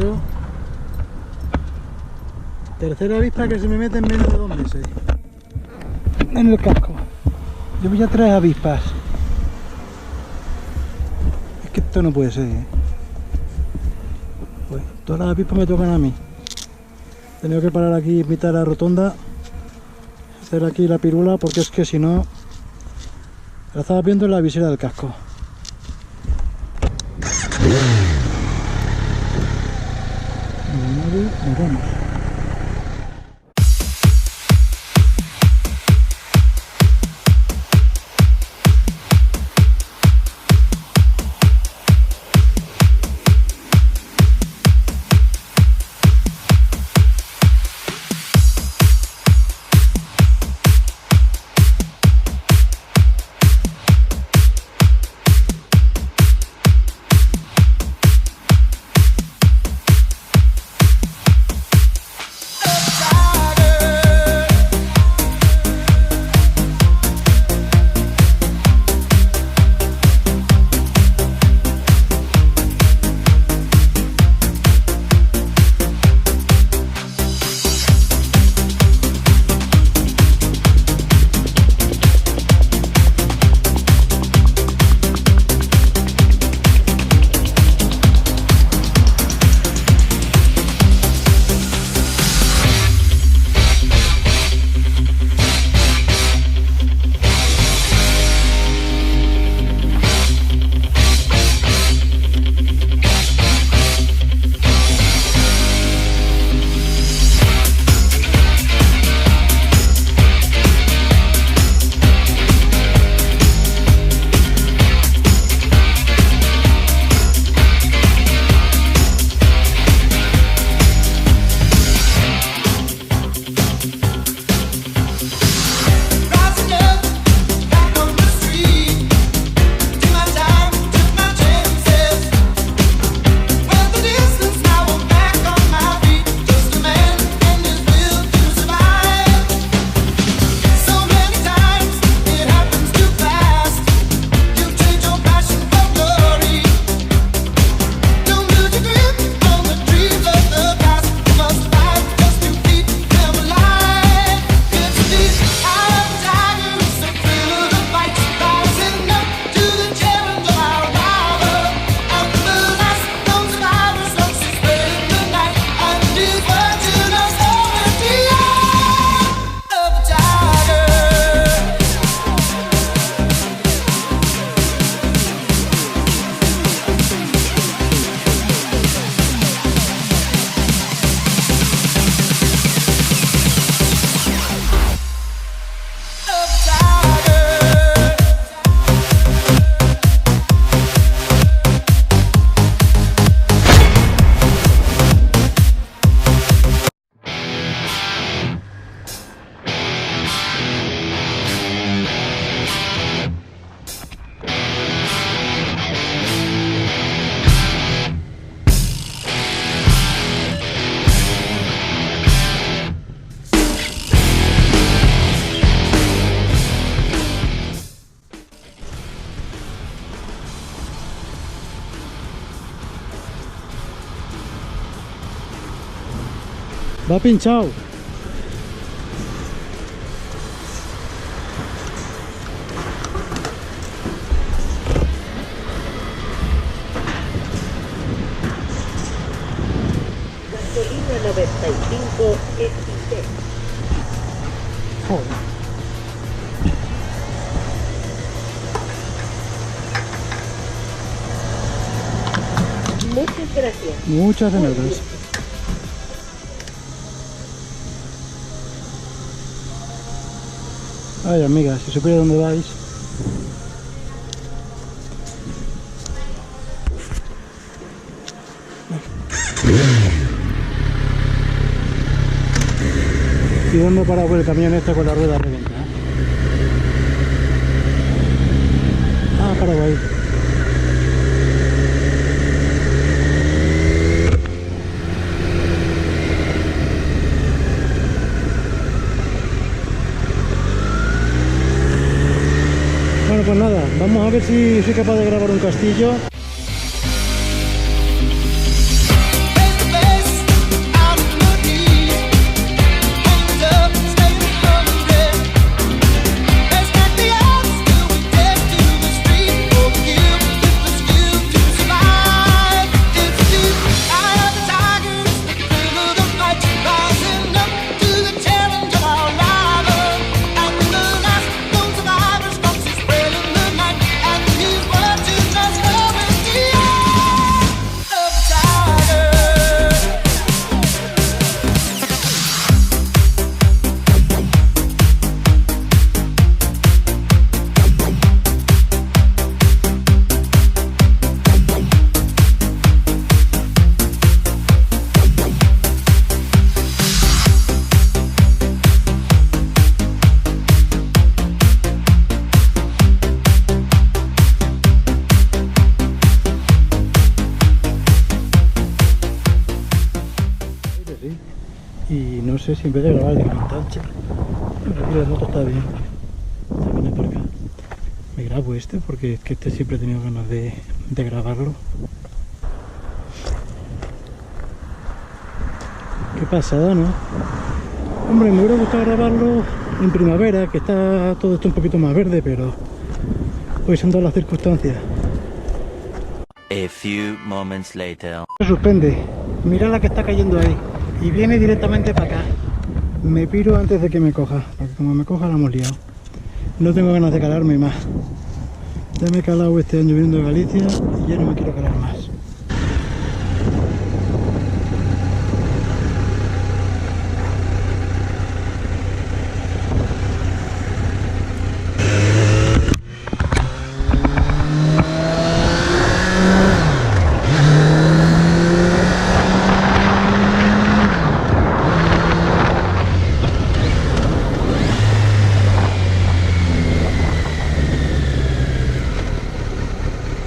esto. Tercera avispa que se me mete en menos de 2 meses. En el casco. Llevo ya 3 avispas. Es que esto no puede ser, ¿eh? Pues todas las avispas me tocan a mí. He tenido que parar aquí en mitad de la rotonda. Hacer aquí la pirula porque es que si no... La estaba viendo en la visera del casco. Nos vamos. Va pinchado. Gasolina 95 XT. Joder. Muchas gracias. Muchas gracias. Ay, amiga, si supiera dónde vais. ¿Y dónde para por el camión este con la rueda reventada? Ah, para ahí. Bueno, pues nada, vamos a ver si soy capaz de grabar un castillo. así. Y no sé si en vez de grabar de montaña, pero aquí la moto está bien. Se viene por acá. Me grabo este porque es que este siempre he tenido ganas de grabarlo. Qué pasada, ¿no? Hombre, me hubiera gustado grabarlo en primavera, que está todo esto un poquito más verde, pero hoy son todas las circunstancias. A few moments later. Se suspende. Mira la que está cayendo ahí. Y viene directamente para acá. Me piro antes de que me coja, porque como me coja la hemos liado. No tengo ganas de calarme más. Ya me he calado este año viniendo de Galicia y ya no me quiero calar más.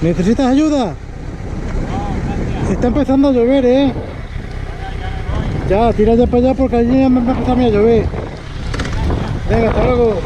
¿Necesitas ayuda? No, está empezando a llover, ¿eh? Ya, tira ya para allá porque allí ya me empieza a mí a llover. Venga, hasta luego.